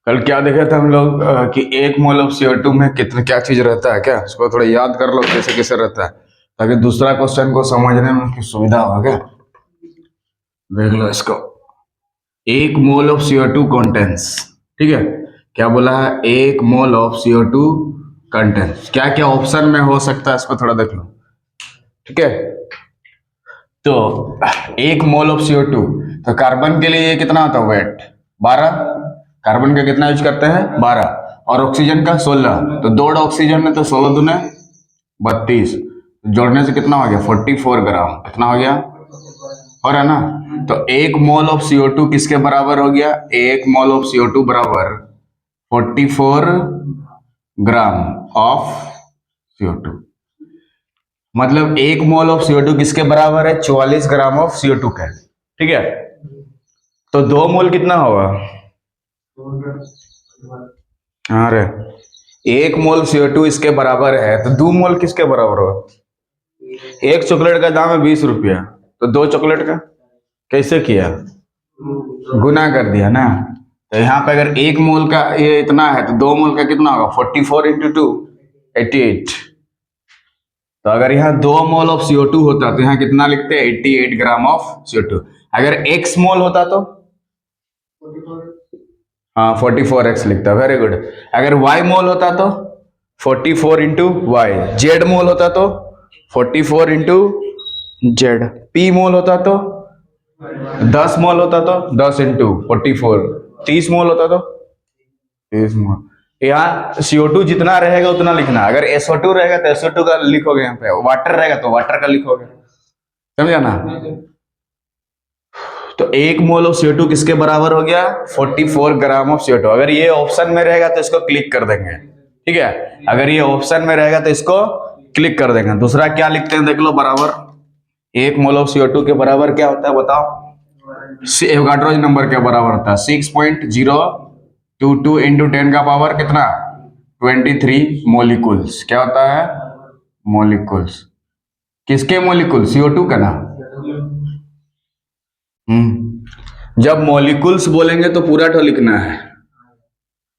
कल क्या देखा था हम लोग कि 1 मोल ऑफ CO2 में कितना क्या चीज रहता है, क्या उसको थोड़ा याद कर लो कैसे कैसे रहता है, ताकि दूसरा क्वेश्चन को समझने में उसकी सुविधा हो। क्या देख लो इसको। 1 मोल ऑफ CO2 कंटेंस, ठीक है, क्या बोला है? 1 मोल ऑफ CO2 कंटेंस। क्या क्या ऑप्शन में हो सकता है इसको थोड़ा देख लो, ठीक है। तो 1 मोल ऑफ CO2, तो कार्बन के लिए ये कितना होता है वेट? 12। कार्बन का कितना यूज करते हैं? 12। और ऑक्सीजन का 16। तो 2 ऑक्सीजन है तो 16 दूने 32। जोड़ने से कितना हो गया? 44 ग्राम। कितना हो गया? हो रहा है ना? तो 1 मोल ऑफ CO2 किसके बराबर हो गया? 1 मोल ऑफ CO2 बराबर 44 ग्राम ऑफ CO2। मतलब 1 मोल ऑफ CO2 किसके बराबर है? 44 ग्राम ऑफ CO2 का, ठीक है। तो 2 मोल कितना होगा? अरे 1 मोल CO2 इसके बराबर है, तो 2 मोल किसके बराबर होगा? एक चॉकलेट का दाम है 20 रुपया, तो 2 चॉकलेट का कैसे किया? गुना कर दिया ना। तो यहाँ पे अगर 1 मोल का ये इतना है, तो 2 मोल का कितना होगा? 44 इंटू 2 88। तो अगर यहाँ 2 मोल ऑफ CO2 होता तो यहाँ कितना लिखते हैं? 88 ग्राम ऑफ CO2। अगर x मोल होता तो हाँ 44x लिखता। Very good. अगर y मोल होता तो 44 इंटू वाई। जेड मोल होता तो 44 इंटू जेड। p मोल होता तो 10 मोल होता तो 10 इंटू 44। 30 मोल होता तो 30 मोल। यहाँ CO2 जितना रहेगा उतना लिखना। अगर SO2 रहेगा तो SO2 का लिखोगे, यहाँ पे वाटर रहेगा तो वाटर का लिखोगे, समझा ना? तो 1 मोल ऑफ CO2 किसके बराबर हो गया? 44 ग्राम ऑफ CO2। अगर ये ऑप्शन में रहेगा तो इसको क्लिक कर देंगे, ठीक है। अगर ये ऑप्शन में रहेगा तो इसको क्लिक कर देंगे। दूसरा क्या लिखते हैं देख लो, बराबर 1 मोल ऑफ CO2 के बराबर क्या होता है बताओ? एवोगाड्रो नंबर के बराबर होता है 6.022 इंटू 10 का पावर कितना? 23 मोलिकुल्स। क्या होता है? मोलिकुल्स। किसके मोलिकुल? CO2 का ना। जब मोलिकुल्स बोलेंगे तो पूरा तो लिखना है,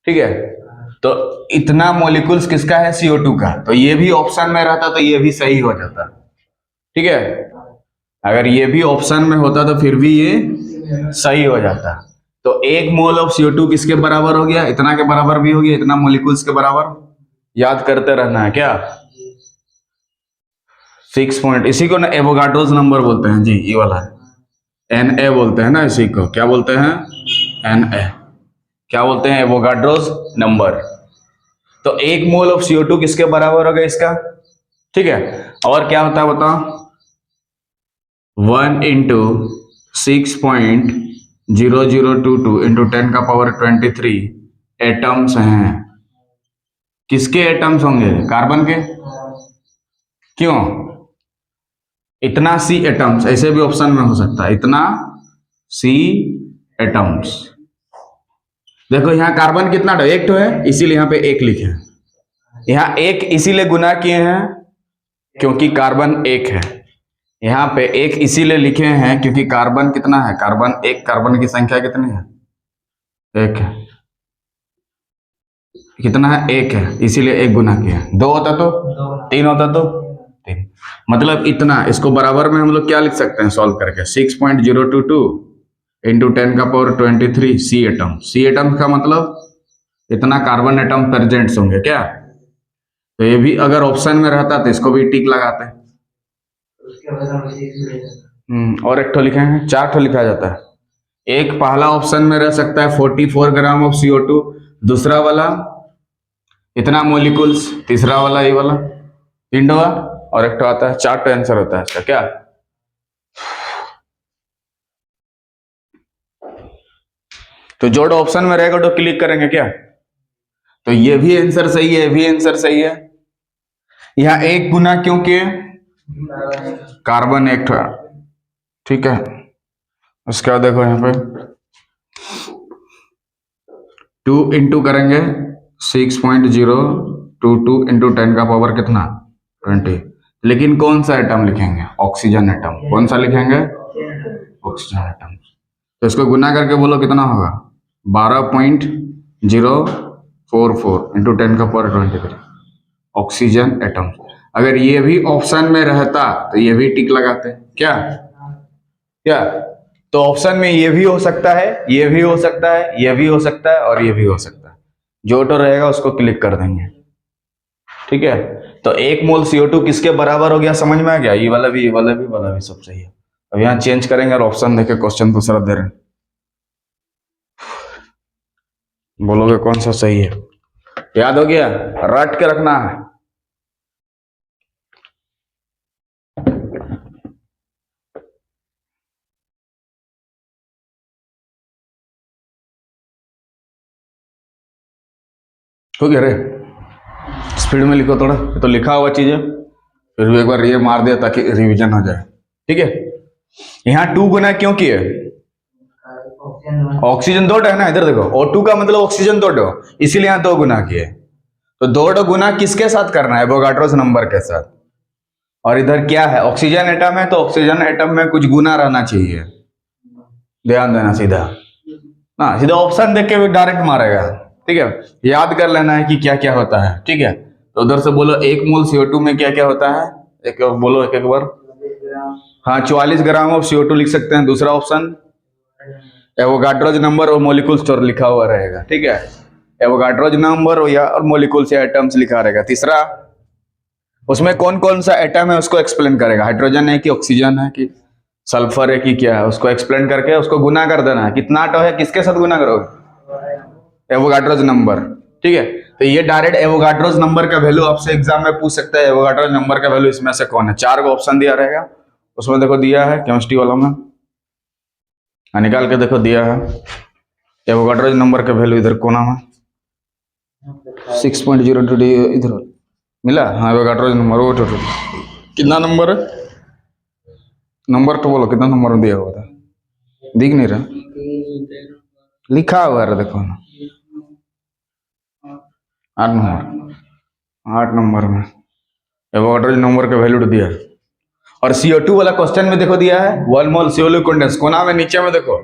ठीक है। तो इतना मोलिकुल्स किसका है? CO2 का। तो ये भी ऑप्शन में रहता तो ये भी सही हो जाता, ठीक है। अगर ये भी ऑप्शन में होता तो फिर भी ये सही हो जाता। तो 1 मोल ऑफ CO2 किसके बराबर हो गया? इतना के बराबर भी हो गया, इतना मोलिकुल्स के बराबर। याद करते रहना है क्या? 6 पॉइंट, इसी को ना एवोगाड्रोस नंबर बोलते हैं जी, ये वाला Na बोलते हैं ना, इसी को क्या बोलते हैं? Na। क्या बोलते हैं? Avogadro's number. तो 1 मोल ऑफ CO2 किसके बराबर होगा इसका, ठीक है। और क्या होता है बताओ? 1 इंटू 6.0022 इंटू 10 का पावर 23 एटम्स हैं। किसके एटम्स होंगे? कार्बन के। क्यों? इतना C एटम्स, ऐसे भी ऑप्शन में हो सकता है, इतना C एटम्स। देखो यहाँ कार्बन कितना है? 1 है, इसीलिए यहाँ पे 1 लिखे हैं। यहाँ 1 इसीलिए गुना किए हैं क्योंकि कार्बन 1 है। यहाँ पे 1 इसीलिए लिखे हैं क्योंकि कार्बन कितना है? कार्बन 1। कार्बन की संख्या कितनी है? 1 है। कितना है? 1 है, इसीलिए 1 गुना किया। 2 होता तो 3 होता तो 3। मतलब इतना। इसको बराबर में हम लोग क्या लिख सकते हैं सॉल्व करके? 6.022 इंटू 10 का power 23 C atom. C atom का मतलब इतना कार्बन एटम प्रेजेंट्स होंगे क्या। तो ये भी अगर ऑप्शन में रहता तो इसको भी टिक लगाते। और एक ठो लिखेंगे, 4 ठो लिखा जाता है। एक पहला ऑप्शन में रह सकता है 44 ग्राम ऑफ CO2, दूसरा वाला इतना मोलिकुल्स, तीसरा वाला ये वाला 3 ठो, और एक ठो आता है 4 ठो आंसर होता है इसका। क्या? तो जो ऑप्शन में रहेगा तो क्लिक करेंगे क्या? तो ये भी आंसर सही है, ये भी आंसर सही है। यहाँ 1 गुना क्यों किए? कार्बन 1 था, ठीक है। उसके बाद देखो यहाँ पे 2 इंटू करेंगे 6.022 इंटू 10 का पावर कितना 20। लेकिन कौन सा एटम लिखेंगे? Oxygen atom. कौन सा लिखेंगे? Oxygen atom. तो इसको गुना करके बोलो कितना होगा? 12.044 इंटू 10 का पावर 23 ऑक्सीजन एटम। अगर ये भी ऑप्शन में रहता तो ये भी टिक लगाते। क्या क्या? तो ऑप्शन में ये भी हो सकता है, ये भी हो सकता है, ये भी हो सकता है और ये भी हो सकता है। जो तो रहेगा उसको क्लिक कर देंगे। ठीक है, तो 1 मोल CO2 किसके बराबर हो गया? समझ में आ गया? ये वाला भी, ये वाला भी, वाला भी सब सही है। अब यहाँ चेंज करेंगे और ऑप्शन देके क्वेश्चन दूसरा दे रहे हैं। बोलोगे कौन सा सही है? याद हो गया? रट के रखना है। हो गया रे? स्पीड में लिखो थोड़ा, तो लिखा हुआ चीज है, फिर भी एक बार ये मार दिया ताकि रिवीजन हो जाए। ठीक है, यहाँ 2 गुना क्यों किए? ऑक्सीजन 2 है ना, इधर देखो O2 का मतलब ऑक्सीजन 2, इसीलिए यहाँ 2 गुना किए। तो 2 गुना किसके साथ करना है? एवोगाड्रोस नंबर के साथ। और इधर क्या है? ऑक्सीजन एटम है, तो ऑक्सीजन एटम में कुछ गुना रहना चाहिए। ध्यान देना, सीधा ना, सीधा ऑप्शन देख के भी डायरेक्ट मारेगा। ठीक है, याद कर लेना है कि क्या क्या होता है। ठीक है, तो उधर से बोलो 1 मोल CO2 में क्या क्या होता है? एक बोलो, एक बार। हाँ, 44 ग्राम ऑफ CO2 लिख सकते हैं। दूसरा ऑप्शन एवोगाड्रोज नंबर और मोलिकुल स्टोर लिखा हुआ रहेगा। ठीक है, एवोगाड्रोज नंबर और मोलिकुल से एटम्स लिखा रहेगा। तीसरा, उसमें कौन कौन सा एटम है उसको एक्सप्लेन करेगा। हाइड्रोजन है कि ऑक्सीजन है कि सल्फर है कि क्या है, उसको एक्सप्लेन करके उसको गुना कर देना है। कितना आटो है, किसके साथ गुना करोगे? Avogadro's number. ठीक है, तो ये डायरेक्ट एवोगाड्रोज नंबर का वैल्यू आपसे एग्जाम में पूछ सकता है। एवोगाड्रोज नंबर का वैल्यू इसमें से कौन है? 4 को ऑप्शन दिया रहेगा, उसमें देखो दिया है केमिस्ट्री वालों में, निकाल के देखो दिया है। एवोगाड्रोज नंबर का वैल्यू इधर कोना में 6.02 इधर मिला। हाँ, एवोगाड्रोज नंबर वो कितना नंबर है? नंबर तो बोलो कितना नंबर में दिया हुआ था? दिख नहीं रहा, लिखा हुआ है, देखो ना, 8 नंबर। 8 नंबर में एवोगाड्रोज नंबर का वैल्यू दिया है। और CO2 वाला क्वेश्चन में देखो दिया है 1 मोल CO2 कंडेंस। कोना में नीचे में देखो,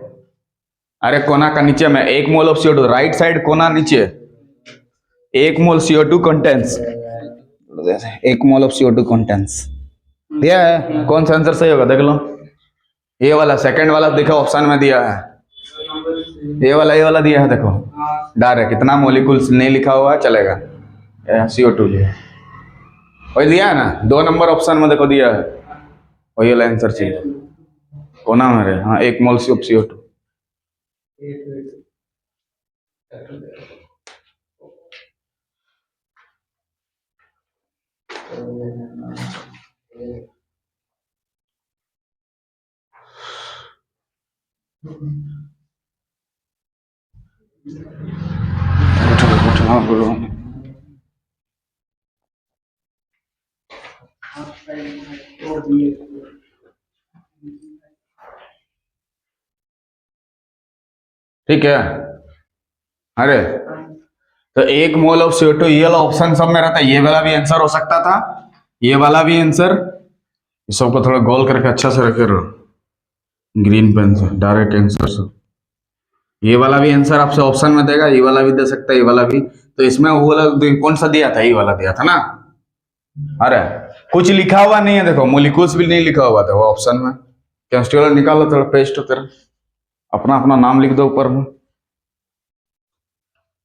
अरे कोना का नीचे में 1 mole of CO2, right side कोना नीचे 1 मोल CO2 contains, 1 mole of CO2 contains दिया है। कौन सा आंसर सही होगा देख लो। ये वाला, सेकंड वाला देखो ऑप्शन में दिया है, ये वाला दिया है। देखो डायरेक्ट कितना मोलिकुल्स नहीं लिखा हुआ है, चलेगा। CO2 लिया, वही दिया है ना। 2 नंबर ऑप्शन में देखो दिया है, वही वाला आंसर चाहिए। कोना में रहे, हाँ, 1 मोल ऑफ CO2। ठीक है, अरे तो 1 मोल ऑफ CO2 ये वाला ऑप्शन सब में रहता है। ये वाला भी आंसर हो सकता था, ये वाला भी आंसर। सबको थोड़ा गोल करके अच्छा से रखे रहो, ग्रीन पेन से डायरेक्ट आंसर से। ये वाला भी आंसर आपसे ऑप्शन में देगा, ये वाला भी दे सकता है, ये वाला भी। तो इसमें वो वाला कौन सा दिया था? ये वाला दिया था ना। अरे कुछ लिखा हुआ नहीं है, देखो मोलिकुल्स भी नहीं लिखा हुआ था वो ऑप्शन में। केमिस्ट्री वाला निकालो थोड़ा पेस्ट तेरा, अपना अपना नाम लिख दो ऊपर में,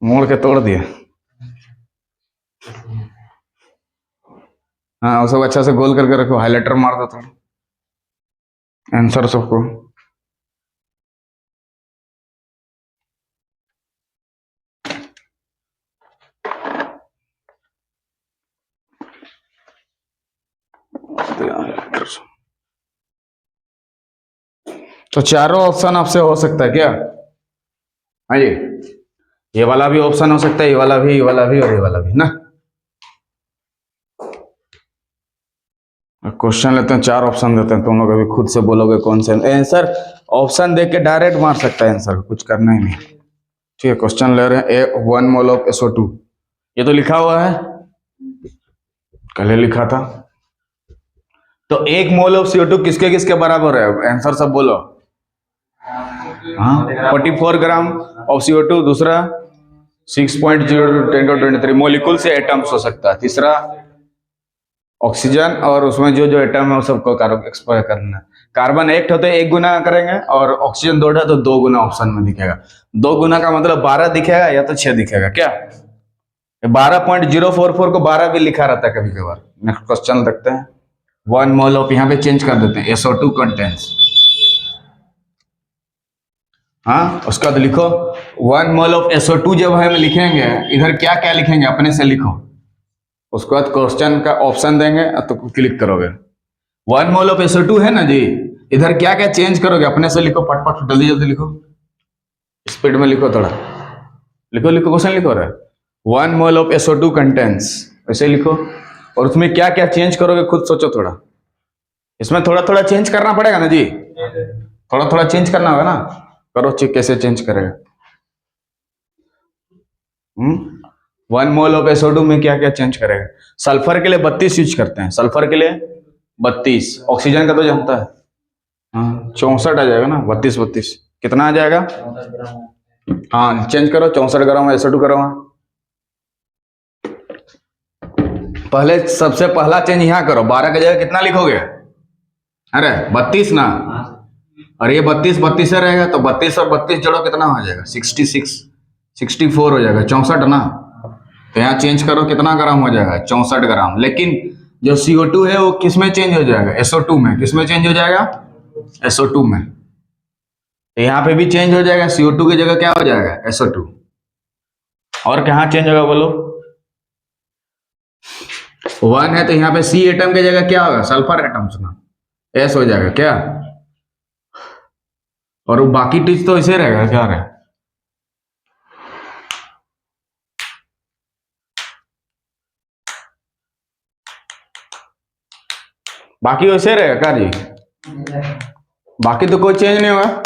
मोड़ के तोड़ दिया। हाँ, वो सब अच्छा से गोल करके रखो, हाईलाइटर मार दो थोड़ा आंसर सबको। तो चारों ऑप्शन आपसे हो सकता है क्या? हाँ जी, ये वाला भी ऑप्शन हो सकता है, ये वाला भी, ये वाला भी और ये वाला भी ना। क्वेश्चन लेते हैं, 4 ऑप्शन देते हैं, तुम लोग अभी खुद से बोलोगे कौन से आंसर। ऑप्शन देख के डायरेक्ट मार सकता है आंसर, कुछ करना ही नहीं। ठीक है, क्वेश्चन ले रहे हैं 1 मोल ऑफ SO2, ये तो लिखा हुआ है, कल लिखा था। तो 1 मोल ऑफ CO2 किसके किसके बराबर है? आंसर सब बोलो। हाँ, 44 ग्राम ऑफ CO2, दूसरा 6.0 10 to 23 मोलिकुल से एटम्स हो सकता है, तीसरा ऑक्सीजन, और उसमें जो जो एटम है वो सबको एक्सपायर करना है। कार्बन 1 होते 1 गुना करेंगे, और ऑक्सीजन 2 है तो 2 गुना ऑप्शन में दिखेगा। 2 गुना का मतलब 12 दिखेगा या तो 6 दिखेगा। क्या 12.044 को 12 भी लिखा रहता है कभी कभार। नेक्स्ट क्वेश्चन देखते हैं। 1 मोल ऑफ, यहाँ पे चेंज कर देते हैं, SO2 कंटेंट्स। हाँ, उसका तो लिखो 1 मोल ऑफ SO2 जब हम लिखेंगे, इधर क्या क्या लिखेंगे अपने से लिखो, उसके बाद क्वेश्चन का ऑप्शन देंगे तो क्लिक करोगे। 1 मोल ऑफ SO2 है ना जी, इधर क्या क्या चेंज करोगे अपने से लिखो, फटफट जल्दी जल्दी लिखो, स्पीड में लिखो थोड़ा, लिखो लिखो क्वेश्चन लिखो रहा है। 1 मोल ऑफ SO2 कंटेंट्स, ऐसे लिखो, और उसमें क्या क्या चेंज करोगे खुद सोचो थोड़ा। इसमें थोड़ा थोड़ा चेंज करना पड़ेगा ना जी, थोड़ा थोड़ा चेंज करना होगा ना, करो चेक कैसे चेंज करेगा। 1 मोल ऑफ SO2 में क्या क्या चेंज करेगा? सल्फर के लिए 32 यूज करते हैं, सल्फर के लिए 32, ऑक्सीजन का तो जानता है, हाँ 64 आ जाएगा ना, 32 कितना आ जाएगा? हाँ चेंज करो, 64 ग्राम SO2 करो। पहले सबसे पहला चेंज यहाँ करो, 12 की जगह कितना लिखोगे? अरे 32 ना, और ये 32 से रहेगा तो 32 और 32 जोड़ो कितना हो जाएगा? 66, 64 हो जाएगा, 64 ना। तो यहाँ चेंज करो, कितना ग्राम हो जाएगा? 64 ग्राम। लेकिन जो CO2 है वो किस में चेंज हो जाएगा? SO2 में। किस में चेंज हो जाएगा? SO2 में। तो यहाँ पे भी चेंज हो जाएगा, CO2 की जगह क्या हो जाएगा? SO2। और कहाँ चेंज होगा बोलो? 1 है तो यहाँ पे C एटम की जगह क्या होगा? सल्फर एटम ना, S हो जाएगा क्या? और वो बाकी टीच तो ऐसे रहेगा, क्या रहे? बाकी वैसे रहेगा क्या जी? बाकी तो कोई चेंज नहीं होगा।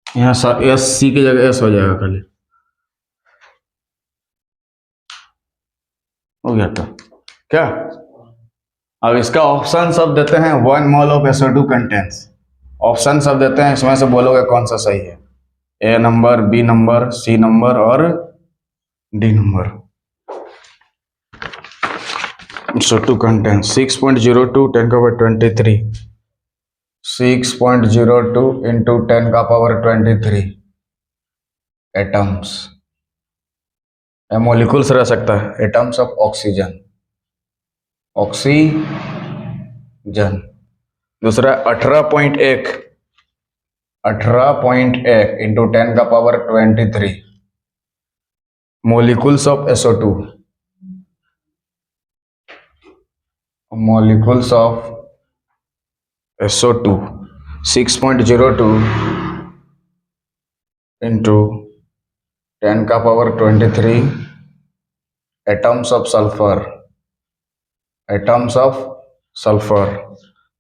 यहाँ SC की जगह S हो जाएगा खाली, हो गया तो क्या? अब इसका ऑप्शन सब देते हैं, 1 mole of SO2 contents, option सब देते हैं, इसमें से बोलोगे कौन सा सही है? A number, B number, C number और D नंबर। SO2 कंटेंट 6.02 10 का पावर 23, 6.02 इंटू 10 का पावर 23 एटम्स, मोलिकुल्स रह सकता है, एटम्स ऑफ ऑक्सीजन, ऑक्सीजन। दूसरा 18.1 इंटू 10 का power 23 molecules of SO2, molecules of SO2, 6.02 into 10 का power 23 atoms of sulfur,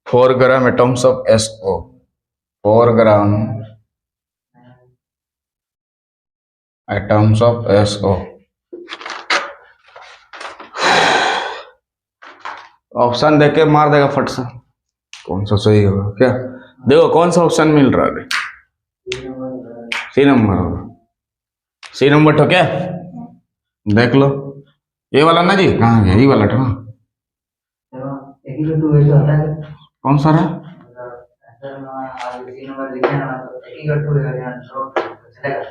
4 gram atoms of SO, 4 gram atoms of SO। Option देके मार देगा फट से, कौन सा सही होगा क्या? देखो कौन सा ऑप्शन मिल रहा है? C नंबर होगा, C नंबर तो क्या देख लो, ये वाला ना जी, कहाँ गया ये वाला? कौन सा रहा?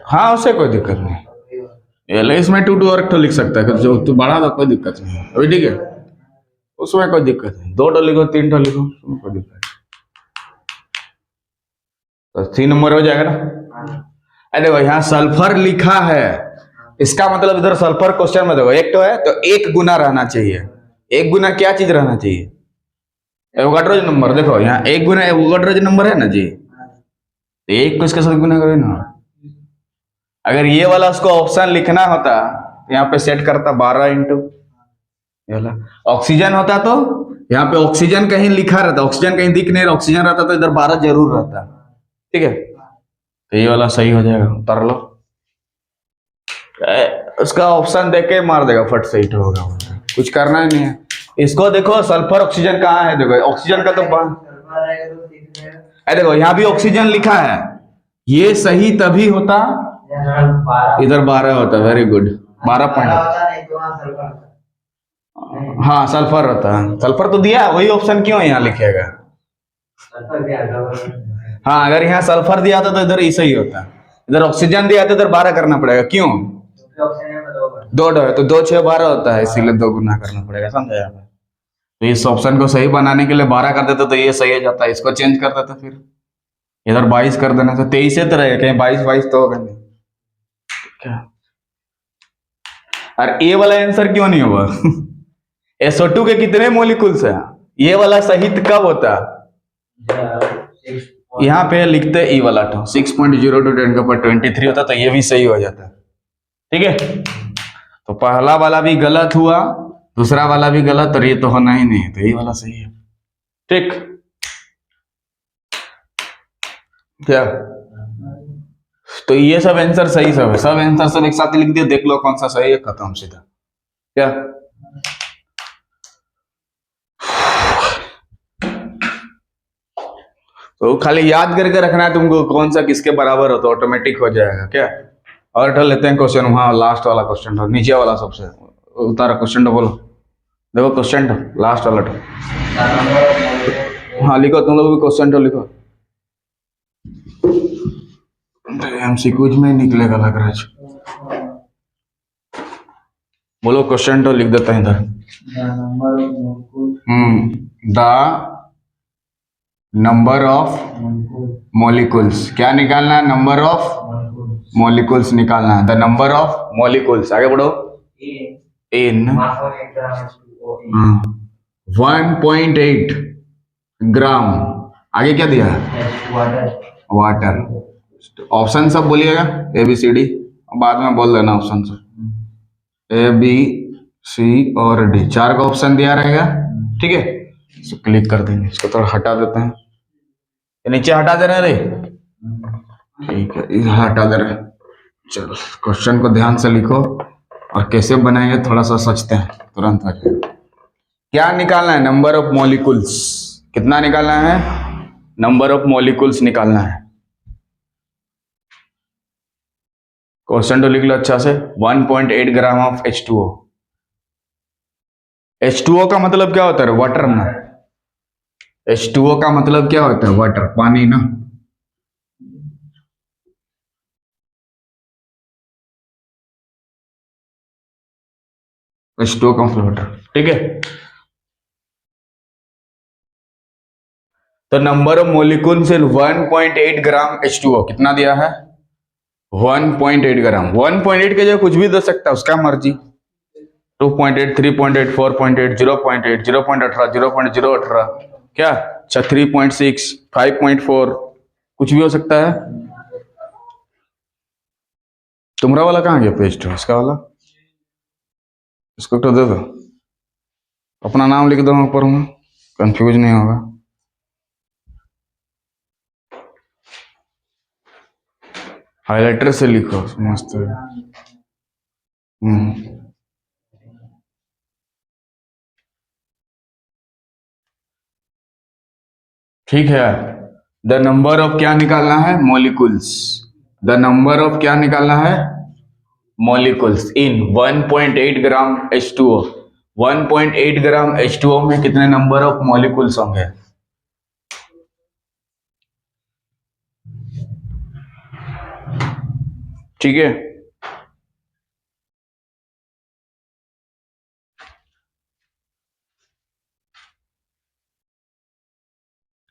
हाँ उससे कोई दिक्कत नहीं, इसमें 2 और तो लिख सकता है, जो तू बढ़ा दो कोई दिक्कत नहीं है, अभी ठीक है, उसमें कोई दिक्कत नहीं, 2 लिखो 3 लिखो, उसमें कोई दिक्कत नहीं। तो C नंबर हो जाएगा ना। अरे देखो यहाँ सल्फर लिखा है, इसका मतलब इधर सल्फर क्वेश्चन में देखो 1 तो है तो 1 गुना रहना चाहिए। 1 गुना क्या चीज रहना चाहिए? Avogadro number. देखो यहाँ 1 गुना एवोगाड्रो नंबर है ना जी, तो 1 को इसके साथ गुना करें ना। अगर ये वाला उसको ऑप्शन लिखना होता, यहाँ पे सेट करता 12 इंटू ये वाला ऑक्सीजन होता तो यहाँ पे ऑक्सीजन कहीं लिखा रहता, ऑक्सीजन कहीं दिख नहीं रहा, ऑक्सीजन रहता तो इधर 12 जरूर रहता। ठीक है, तो ये वाला सही हो जाएगा, उतार लो। उसका ऑप्शन देख के मार देगा, फट से हिट होगा, कुछ करना ही नहीं है। इसको देखो, सल्फर ऑक्सीजन कहाँ है, देखो ऑक्सीजन का तो अरे देखो यहाँ भी ऑक्सीजन लिखा है, ये सही तभी होता इधर 12 होता। Very good, 12 point. हाँ सल्फर होता है, सल्फर तो दिया, वही ऑप्शन क्यों यहाँ लिखेगा। हाँ अगर यहाँ सल्फर दिया था तो इधर ऐसा ही होता, इधर ऑक्सीजन दिया तो इधर 12 करना पड़ेगा, क्यों? दो है तो 2 6 12 होता है, इसीलिए 2 गुना करना पड़ेगा, समझा यहाँ पे। तो इस ऑप्शन को सही बनाने के लिए 12 कर देते तो ये सही हो जाता है, इसको चेंज कर देते फिर इधर 22 कर देना, तो 23 तो रहेगा, कहीं 22 तो होगा नहीं। क्या और ए वाला आंसर क्यों नहीं होगा? SO2 के कितने मोलिकुल्स हैं, ये वाला सहित कब होता? यहाँ पे लिखते ई वाला 6.02 × 10⁻23 होता, तो ये भी सही हो जाता। ठीक है, तो पहला वाला भी गलत हुआ, दूसरा वाला भी गलत, और ये तो होना ही नहीं है, तो ये वाला सही है। ठीक, क्या तो ये सब आंसर सही सब है, सब आंसर सब एक साथ लिख दिया, देख लो कौन सा सही है, खत्म सीधा। क्या तो खाली याद करके रखना है तुमको, कौन सा किसके बराबर हो तो ऑटोमेटिक हो जाएगा। क्या और उठा लेते हैं क्वेश्चन, वहां लास्ट वाला क्वेश्चन था, नीचे वाला सबसे उतारा क्वेश्चन, बोलो देखो क्वेश्चन लास्ट वाला। हाँ लिखो, तुम लोग भी क्वेश्चन तो लिखो, MCQs में निकलेगा लग रहा है। बोलो क्वेश्चन तो लिख देते हैं इधर। द नंबर ऑफ मॉलिक्यूल्स, क्या निकालना है? नंबर ऑफ मॉलिक्यूल्स निकालना है, द नंबर ऑफ मॉलिक्यूल्स। आगे बढ़ो, इन 1.8 ग्राम, आगे क्या दिया है? वाटर। ऑप्शन सब बोलिएगा, ABCD, बाद में बोल देना ऑप्शन सब, ABC और D, 4 का ऑप्शन दिया रहेगा। ठीक है, इसको क्लिक कर देंगे, इसको थोड़ा हटा देते हैं, नीचे हटा दे रहे हैं। ठीक है, इधर हटा दे रहे। चलो क्वेश्चन को ध्यान से लिखो, और कैसे बनाएंगे थोड़ा सा सोचते हैं, तुरंत हो जाएगा। क्या निकालना है? Number of molecules. कितना निकालना है? नंबर ऑफ मॉलिक्यूल्स निकालना है। क्वेश्चन तो लिख लो अच्छा से। 1.8 ग्राम ऑफ H2O। H2O का मतलब क्या होता है? वाटर ना। H2O का मतलब क्या होता है? वाटर, पानी ना। H2O का मतलब वाटर। ठीक है, तो number of molecules in 1.8 gram H2O कितना दिया है? 1.8 ग्राम। 1.8 के जगह कुछ भी दे सकता है, उसका मर्जी। 2.8, 3.8, 4.8, 0.8, 0.18, 0.018, क्या 3.6, 5.4, कुछ भी हो सकता है। तुम्हारा वाला कहाँ गया पेस्ट? इसका वाला, इसको तो दे दो, अपना नाम लिख दो ऊपर में, कंफ्यूज नहीं होगा। हाइलाइटर से लिखो, मस्त है। ठीक है, द नंबर ऑफ क्या निकालना है? मॉलिक्यूल्स। द नंबर ऑफ क्या निकालना है? Molecules in 1.8 gram H2O। 1.8 gram H2O में कितने नंबर ऑफ मॉलिक्यूल्स होंगे? ठीक है,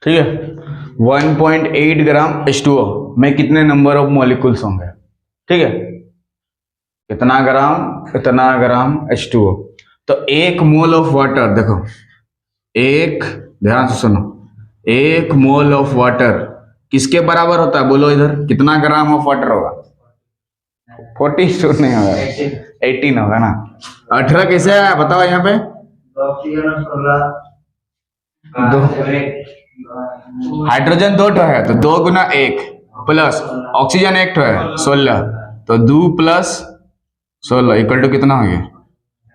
ठीक है, 1.8 ग्राम H2O में कितने नंबर ऑफ मॉलिक्यूल्स होंगे? ठीक है, कितना ग्राम? इतना ग्राम H2O। तो 1 मोल ऑफ वाटर, देखो एक, ध्यान से सुनो, 1 मोल ऑफ वाटर किसके बराबर होता है? बोलो इधर, कितना ग्राम ऑफ वाटर होगा? 42 नहीं होगा, 18 होगा ना। 18 कैसे आया बताओ यहाँ पे? दो हाइड्रोजन 2 है तो 2 गुना 1 प्लस ऑक्सीजन 1 है 16, तो 2 प्लस 16 इक्वल टू कितना हो गया?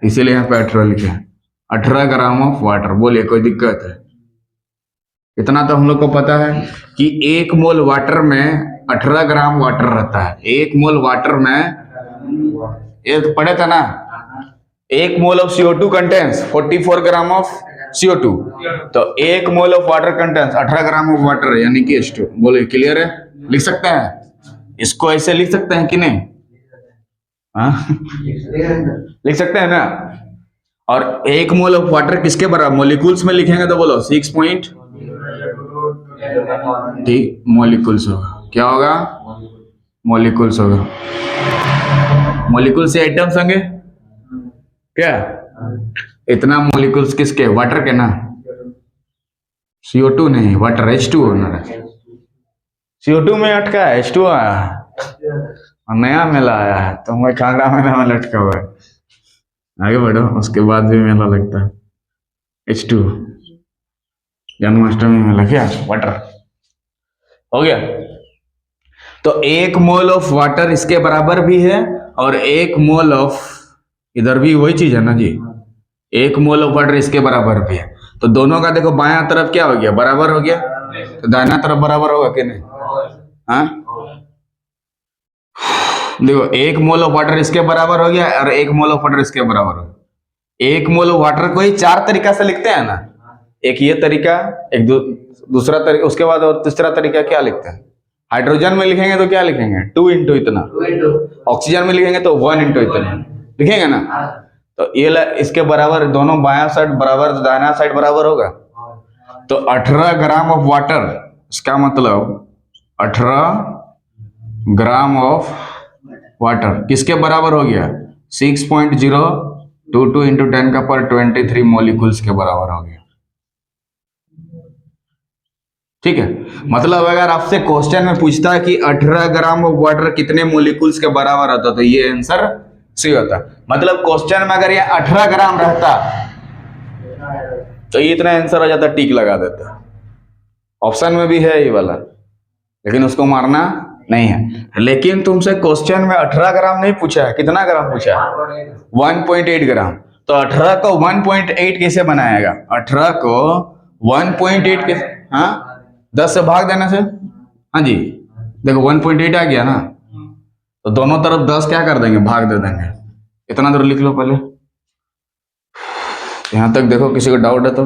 इसीलिए यहाँ पे 18 लिखे हैं। 18 ग्राम ऑफ वाटर। बोलिए कोई दिक्कत है? इतना तो हम लोग को पता है कि 1 मोल वाटर में 18 ग्राम वाटर रहता है। 1 मोल वाटर में, ये तो पढ़े थे ना, 1 mole of CO2 contains 44 gram of CO2, तो 1 mole of water contains 18 gram of water, यानी कि H2। बोले क्लियर है? लिख सकते हैं इसको, ऐसे लिख सकते हैं कि नहीं? हाँ लिख सकते हैं ना। और 1 मोल ऑफ वाटर किसके बराबर? मॉलिक्यूल्स में लिखेंगे तो बोलो 6 मॉलिक्यूल्स होगा। क्या होगा? मॉलिक्यूल्स होगा। मॉलिक्यूल से आइटम्स होंगे क्या? इतना मॉलिक्यूल्स किसके? वाटर के ना। CO2 नहीं, वाटर H2 होना। CO2 में अटका है, H2 आया है, और नया मेला आया है तो मैं कांगड़ा मेला में लटका हुआ है। आगे बढ़ो, उसके बाद भी मेला लगता है H2, जन्माष्टमी मेला। क्या वाटर हो गया? तो 1 मोल ऑफ वाटर इसके बराबर भी है, और 1 मोल ऑफ, इधर भी वही चीज है ना जी, 1 मोल ऑफ वाटर इसके बराबर भी है। तो दोनों का देखो बायां तरफ क्या हो गया? बराबर हो गया, तो दाहिना तरफ बराबर होगा कि नहीं? हाँ देखो 1 मोल ऑफ वाटर इसके बराबर हो गया, और 1 मोल ऑफ वाटर इसके बराबर हो गया। 1 मोल ऑफ वाटर को ही 4 तरीका से लिखते हैं ना। एक ये तरीका, एक दूसरा तरीका, उसके बाद और तीसरा तरीका क्या लिखते हैं? हाइड्रोजन में लिखेंगे तो क्या लिखेंगे? 2 इंटू इतना। ऑक्सीजन में लिखेंगे तो 1 इंटू इतना लिखेंगे ना। तो ये इसके बराबर, दोनों बायां साइड बराबर, दाहिना साइड बराबर होगा। तो 18 ग्राम ऑफ वाटर, इसका मतलब 18 ग्राम ऑफ वाटर किसके बराबर हो गया? 6.022 इंटू 10 का पावर 23 मॉलिक्यूल्स के बराबर हो गया। ठीक है, मतलब अगर आपसे क्वेश्चन में पूछता है कि 18 ग्राम ऑफ वाटर कितने मॉलिक्यूल्स के बराबर होता, तो ये आंसर सी होता। मतलब क्वेश्चन में अगर ये 18 ग्राम रहता तो ये इतना आंसर हो जाता, टिक लगा देता। ऑप्शन में भी है ये वाला, लेकिन उसको मारना नहीं है। लेकिन तुमसे क्वेश्चन में 18 ग्राम नहीं पूछा है, कितना ग्राम पूछा है? 1.8 ग्राम। तो 18 को 1.8 कैसे बनाएगा? 18 को 1.8 कैसे? हाँ 10 से भाग देने से। हाँ जी, देखो 1.8 आ गया ना, तो दोनों तरफ 10 क्या कर देंगे? भाग दे देंगे। इतना दूर लिख लो पहले, यहां तक देखो, किसी को डाउट है तो।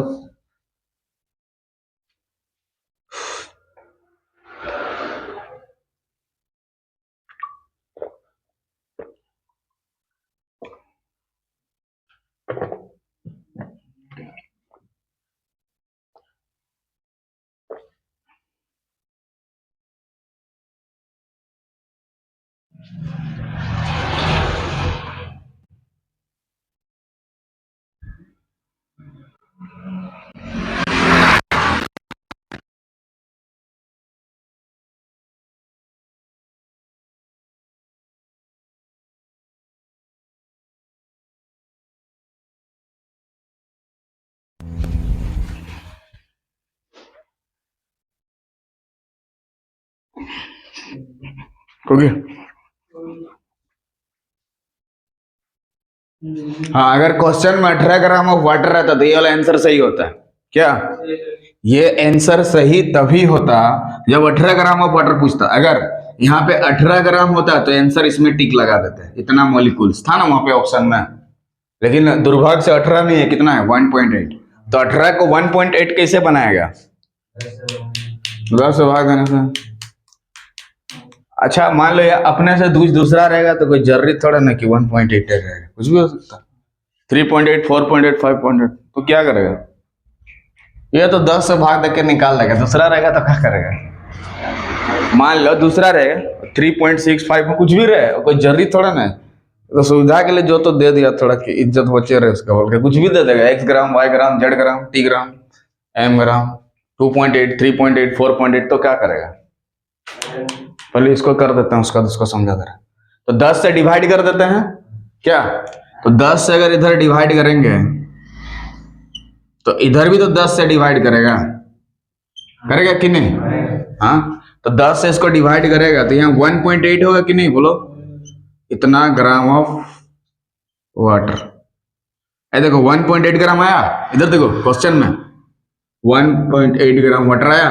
ओके, हाँ अगर क्वेश्चन में 18 ग्राम ऑफ वाटर रहता तो ये वाला आंसर सही होता है। क्या ये आंसर सही तभी होता जब 18 ग्राम ऑफ वाटर पूछता। अगर यहाँ पे 18 ग्राम होता तो आंसर इसमें टिक लगा देते, इतना मॉलिक्यूल्स था ना वहां पे ऑप्शन में। लेकिन दुर्भाग्य से 18 नहीं है, कितना है? 1.8। तो 18 को 1.8 कैसे बनाएगा? 10 से भाग देने से। अच्छा मान लो यार अपने से दूसरा रहेगा तो कोई जरूरी थोड़ा ना कि 1.8 रहेगा, कुछ भी हो सकता। 3.8, 4.8, 5.8, तो क्या करेगा? ये तो 10 से भाग देके निकाल देगा। दूसरा रहेगा तो क्या करेगा? मान लो दूसरा रहेगा 3.65, कुछ भी रहे, कोई जरूरी थोड़ा ना। तो सुविधा के लिए जो तो दे दिया थोड़ा कि इज्जत बचे रहे उसका, बोल के कुछ भी दे देगा। X ग्राम, Y ग्राम, Z ग्राम, T ग्राम, M ग्राम, 2.8, 3.8, 4.8, तो क्या करेगा? पहले इसको कर देते हैं, उसका उसको समझा दे रहा। तो 10 से डिवाइड कर देते हैं क्या? तो 10 से अगर इधर डिवाइड करेंगे तो इधर भी तो 10 से डिवाइड करेगा, करेगा कि नहीं? हाँ, तो 10 से इसको डिवाइड करेगा तो यहाँ 1.8 होगा कि नहीं, बोलो? इतना ग्राम ऑफ वाटर। ये देखो 1.8 ग्राम आया, इधर देखो क्वेश्चन में 1.8 ग्राम वाटर आया।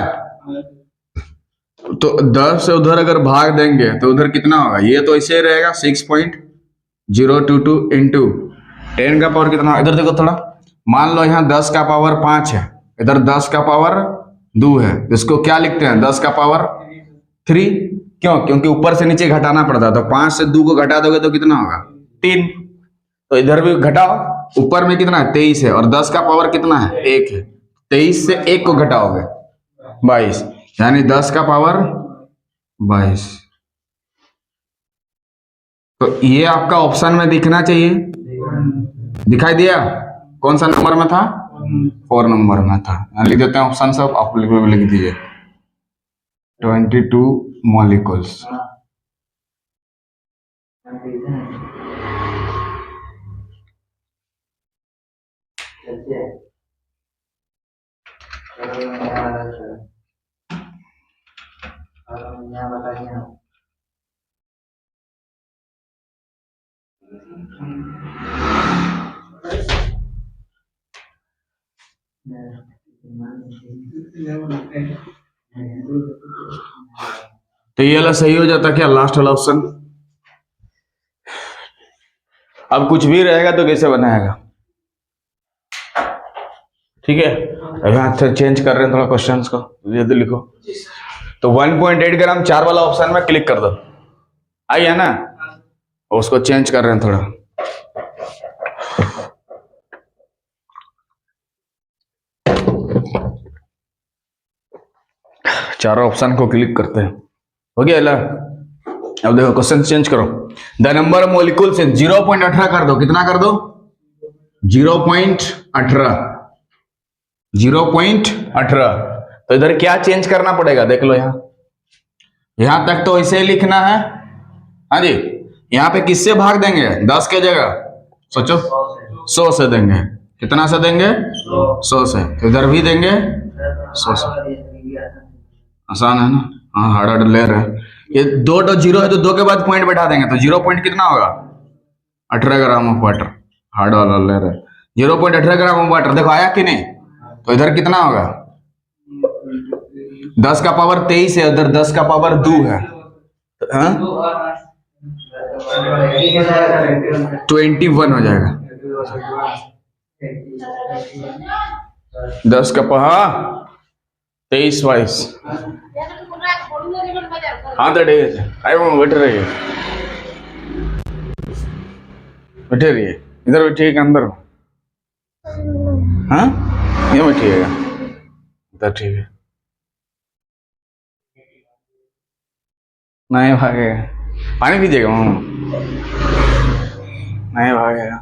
तो 10 से उधर अगर भाग देंगे तो उधर कितना होगा? ये तो ऐसे ही रहेगा 6.022 इंटू 10 का पावर कितना? इधर देखो थोड़ा, मान लो यहाँ 10 का पावर 5 है, इधर 10 का पावर 2 है, इसको क्या लिखते हैं? 10 का पावर 3। क्यों? क्योंकि ऊपर से नीचे घटाना पड़ता है, तो 5 से 2 को घटा दोगे तो कितना होगा? 3। तो इधर भी घटाओ, ऊपर में कितना है? 23 है, और 10 का पावर कितना है? 1 है। 23 से 1 को घटाओगे 22, यानी 10 का पावर 22। तो ये आपका ऑप्शन में दिखना चाहिए, दिखाई दिया? कौन सा नंबर में था? 4 नंबर में था। यहाँ लिख देते हैं ऑप्शन सब, आप लिख दीजिए 22 मॉलिक्यूल्स। तो ये वाला सही हो जाता क्या, लास्ट वाला ऑप्शन? अब कुछ भी रहेगा तो कैसे बनाएगा? ठीक है, अब यहाँ चेंज कर रहे हैं थोड़ा क्वेश्चंस को, ये तो लिखो। तो 1.8 ग्राम 4 वाला ऑप्शन में क्लिक कर दो, आई है ना? उसको चेंज कर रहे हैं थोड़ा। चारों ऑप्शन को क्लिक करते हैं, हो गया ला? अब देखो क्वेश्चन चेंज करो। द नंबर मॉलिक्यूल से 0.18 कर दो, कितना कर दो? 0.18, 0.18। तो इधर क्या चेंज करना पड़ेगा देख लो, यहां तक तो ऐसे ही लिखना है। हाँ जी, यहाँ पे किससे भाग देंगे? 10 के जगह सोचो 100 से देंगे। कितना से देंगे? 100 से। तो इधर भी देंगे 100 से। आसान है ना? हाँ, हार्ड ले रहे हैं। ये 2 जीरो है तो 2 के बाद पॉइंट बैठा देंगे, तो 0 पॉइंट कितना होगा? 18 ग्राम ऑफ वाटर। हार्ड वाला ले रहे हैं, 0.18 ग्राम ऑफ वाटर। देखो आया कि नहीं? तो इधर कितना होगा? 10 का पावर 23 है, उधर 10 का पावर 2 है। हाँ? 21 हो जाएगा। 10 का पावर 23 22। हाँ तो ठीक है, आई वो बैठे रहिए, बैठे रहिए, इधर बैठिए कि अंदर? हाँ, ये बैठिएगा, तो ठीक है। नहीं भागेगा, पानी पीजिएगा मामा, नहीं भागेगा,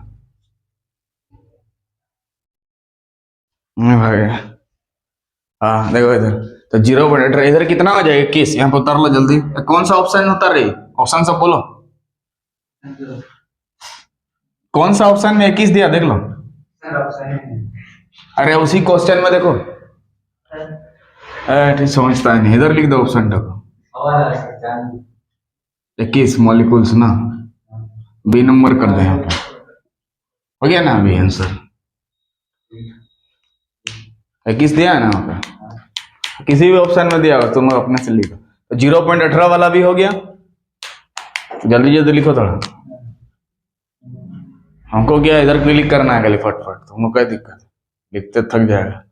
नहीं भागेगा। हाँ देखो इधर, तो 0.18 इधर कितना हो जाएगा? 21। यहाँ पर उतार लो जल्दी, कौन सा ऑप्शन उतर रही? ऑप्शन सब बोलो, कौन सा ऑप्शन में 21 दिया देख लो। अरे उसी क्वेश्चन में देखो, अरे समझता है नहीं, इधर लिख दो ऑप्शन देखो 21 मॉलिक्यूल्स ना, बी नंबर कर दे यहाँ पे, हो गया ना अभी आंसर? 21 दिया है ना वहाँ पे, किसी भी ऑप्शन में दिया हो तुम अपने से लिखो। तो 0.18 वाला भी हो गया, जल्दी जल्दी लिखो थोड़ा, हमको क्या इधर क्लिक करना है खाली फटफट, तुमको क्या दिक्कत है, लिखते थक जाएगा।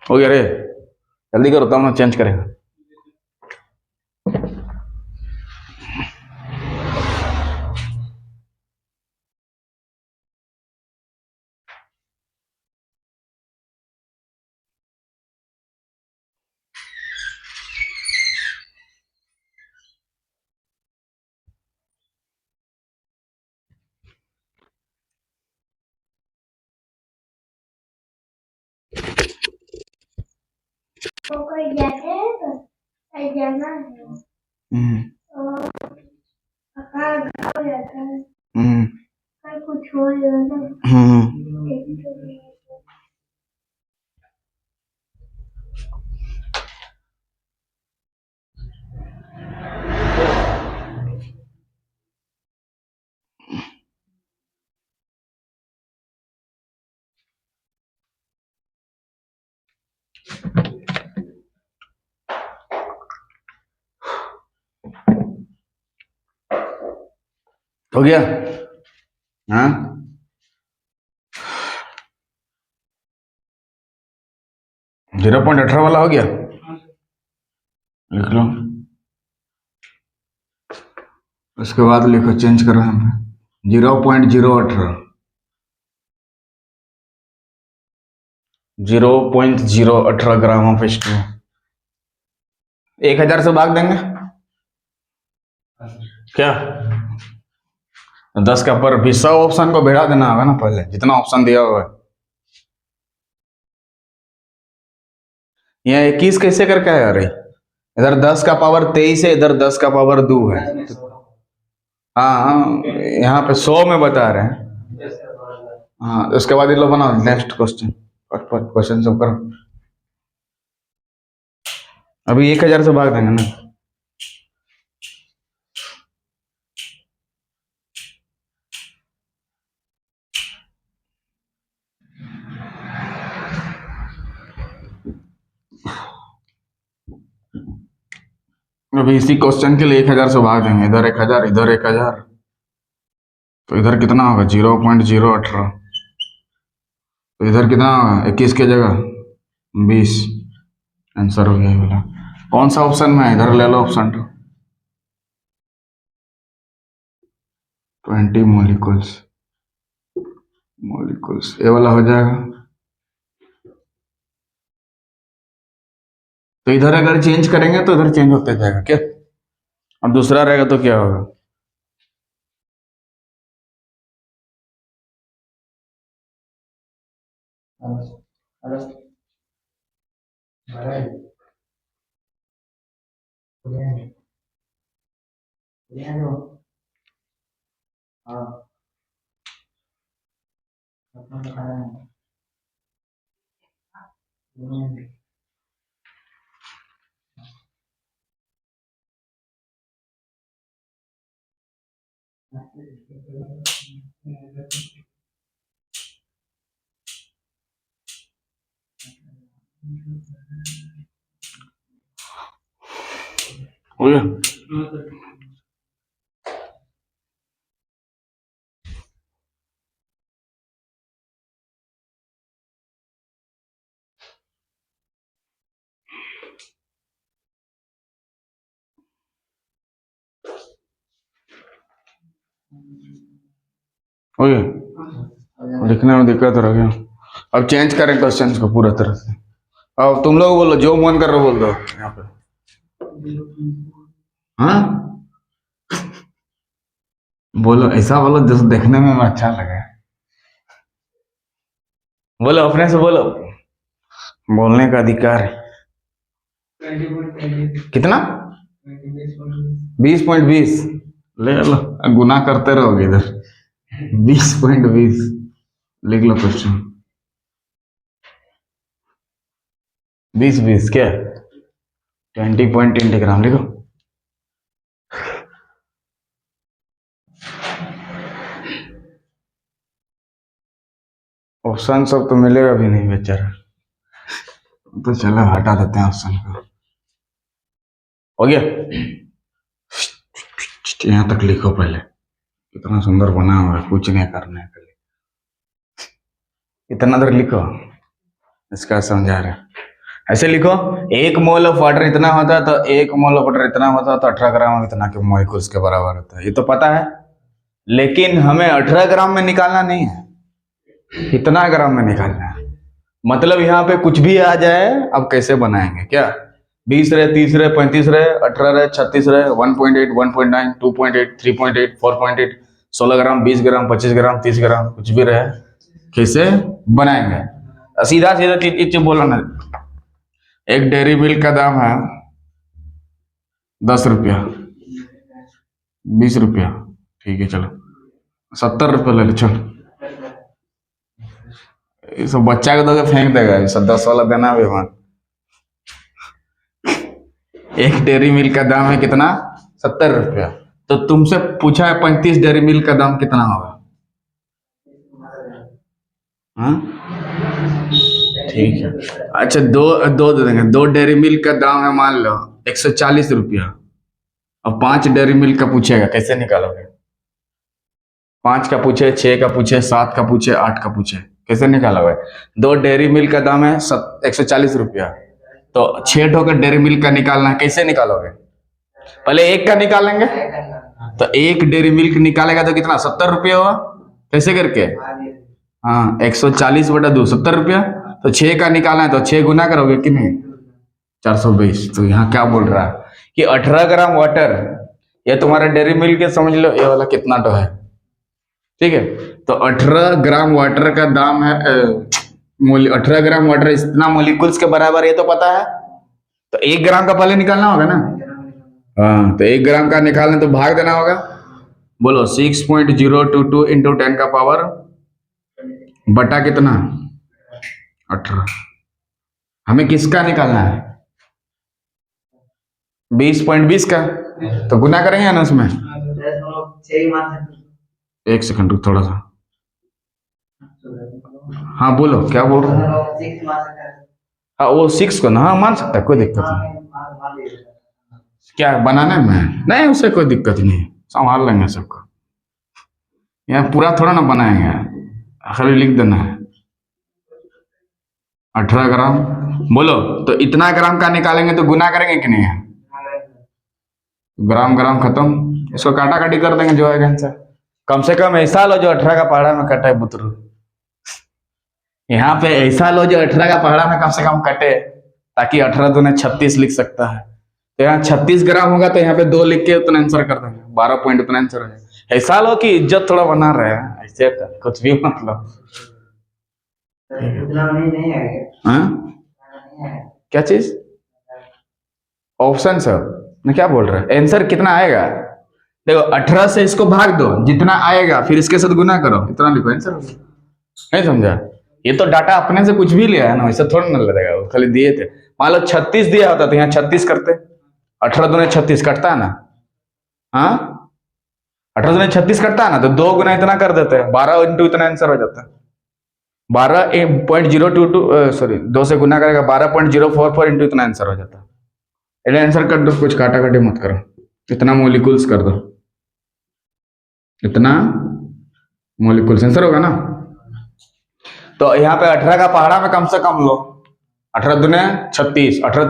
हो गया रे, जल्दी करो तब ना चेंज करेगा। तो कोई जाते हैं तो जाना है। हो गया? हाँ, 0.18 वाला हो गया, लिख लो। उसके बाद लिखो, चेंज कर रहे हैं हमें 0.018, 0.018 ग्राम ऑफ H2। 1000 से भाग देंगे क्या? 10 का पर भी 100 ऑप्शन को बढ़ा देना होगा ना, पहले जितना ऑप्शन दिया हुआ है। यहाँ 21 कैसे करके आया? अरे इधर 10 का पावर 23 है, इधर 10 का पावर 2 है। हाँ हाँ, यहाँ पे 100 में बता रहे हैं। हाँ, उसके बाद ये लो बनाओ नेक्स्ट क्वेश्चन, फटफट क्वेश्चन सब करो। अभी 1000 से भाग देंगे ना। अभी इसी क्वेश्चन के लिए 1000 से भाग देंगे, इधर 1000, इधर 1000, तो इधर कितना होगा? 0.018, तो इधर कितना होगा? 21 की जगह 20। आंसर हो गया बोला। कौन सा ऑप्शन में है? इधर ले लो ऑप्शन 20 मोलिकुल्स, मोलिकुल्स ये वाला हो जाएगा। तो इधर अगर चेंज करेंगे तो इधर चेंज होते जाएगा क्या? और दूसरा रहेगा तो क्या होगा? हो गया? हो गया? लिखने में दिक्कत रह गया। अब चेंज करें क्वेश्चन को पूरा तरह से। अब तुम लोग बोलो, जो मन कर रहे हो बोल दो यहाँ पे। हाँ, बोलो, ऐसा बोलो जो देखने में अच्छा लगे। बोलो, अपने से बोलो, बोलने का अधिकार है। कितना? 20.20 ले लो, गुना करते रहोगे इधर। 20.20 लिख लो क्वेश्चन। 20 क्या? 20.20 ग्राम लिखो। ऑप्शन सब तो मिलेगा भी नहीं बेचारा, तो चलो हटा देते हैं ऑप्शन को। हो गया? यहाँ तक लिखो पहले, कितना सुंदर बना हुआ है, कुछ नहीं करने के लिए। इतना देर लिखो, इसका समझा रहे हैं। ऐसे लिखो, 1 मोल ऑफ वाटर इतना होता है, तो 1 मोल ऑफ वाटर इतना होता है, तो 18 ग्राम इतना के मोलिकुल्स के बराबर होता है। ये तो पता है, लेकिन हमें 18 ग्राम में निकालना नहीं है, कितना ग्राम में निकालना है। मतलब यहाँ पे कुछ भी आ जाए, अब कैसे बनाएंगे क्या? 20 रहे, 30 रहे, 35 रहे, 18 रहे, 36 रहे, 1.8, 1.9, 2.8, 3.8, 4.8, 16 ग्राम, 20 ग्राम, 25 ग्राम, 30 ग्राम, कुछ भी रहे, कैसे बनाएंगे? सीधा सीधा चीज बोला ना। एक डेयरी मिल्क का दाम है 10 रुपया, 20 रुपया, ठीक है चलो। 70 रुपये ले लो चल। ये सब बच्चा को दोगे फेंक देगा, ये सब 10 वाला देना भी मान। एक डेयरी मिल्क का दाम है कितना? 70 रुपया। तो तुमसे पूछा है 35 डेयरी मिल्क का दाम कितना होगा? हाँ ठीक है, अच्छा दो दो दे देंगे। 2 डेयरी मिल्क का दाम है मान लो 140 रुपया, और 5 डेयरी मिल्क का पूछेगा, कैसे निकालोगे? 5 का पूछे, 6 का पूछे, 7 का पूछे, 8 का पूछे, कैसे निकालोगे? 2 डेयरी मिल्क का दाम है 140 रुपया, तो 6 ठोकर डेयरी मिल्क का निकालना है, कैसे निकालोगे? पहले एक का निकालेंगे, तो एक डेयरी मिल्क निकालेगा तो कितना? 70 रुपया हुआ। कैसे करके? हाँ 140/2 70 रुपया। तो 6 का निकालना है तो 6 गुना करोगे कि नहीं? 420। तो यहाँ क्या बोल रहा है कि 18 ग्राम वाटर, ये तुम्हारा डेयरी मिल्क के समझ लो ये वाला कितना तो है, ठीक है। तो 18 ग्राम वाटर का दाम है 18 ग्राम वाटर इतना मोलिकुल्स के बराबर, ये तो पता है। तो 1 ग्राम का पहले निकालना होगा ना। हाँ तो 1 ग्राम का निकालना तो भाग देना होगा। बोलो 6.022 इंटू 10 का पावर बटा कितना? 18। हमें किसका निकालना है? 20.20 का। तो गुना करेंगे ना उसमें। एक सेकंड रुक थोड़ा सा। हाँ बोलो क्या बोल रहे हो? हाँ वो 6 को ना, हाँ मान सकता है, कोई दिक्कत नहीं। क्या बनाने में? नहीं उससे कोई दिक्कत नहीं, संभाल लेंगे सबको। यहाँ पूरा थोड़ा ना बनाएंगे, खाली लिख देना है 18 ग्राम। बोलो तो इतना ग्राम का निकालेंगे तो गुना करेंगे कि नहीं? ग्राम ग्राम खत्म, इसको काटा काटी कर देंगे जो आएगा आंसर। कम से कम ऐसा लो जो 18 का पहाड़ा में कटे बुतरू। यहाँ पे ऐसा लो जो 18 का पहाड़ा में कम से कम कटे, ताकि 18 दूने 36 लिख सकता है। तो यहाँ 36 ग्राम होगा तो यहाँ पे 2 लिख के उतना आंसर कर देंगे, 12 पॉइंट उतना आंसर हो जाएगा। ऐसा लो कि इज्जत थोड़ा बना रहे हैं, ऐसे कुछ भी मतलब। क्या चीज? ऑप्शन सर मैं क्या बोल रहा है, आंसर कितना आएगा? देखो 18 से इसको भाग दो, जितना आएगा फिर इसके साथ गुना करो, इतना लिखो आंसर। नहीं समझा? ये तो डाटा अपने से कुछ भी लिया है ना, वैसे थोड़ा ना लगेगा, वो खाली दिए थे। मान लो 36 दिया होता तो यहाँ 36 करते, 18 दूने 36 कटता है ना। हाँ 18 दूने 36 कटता है ना, तो 2 गुना इतना कर देते हैं, 12 इंटू इतना आंसर हो जाता है। 12.022 सॉरी 2 से गुना करेगा 12.044 इंटू इतना आंसर हो जाता है। आंसर कर दो, कुछ काटा काटी मत करो, इतना मोलिकुल्स कर दो, इतना मोलिकुल्स आंसर होगा ना। तो यहाँ पे 18 का पहाड़ा में कम से कम लो, 18 दूने 36, 18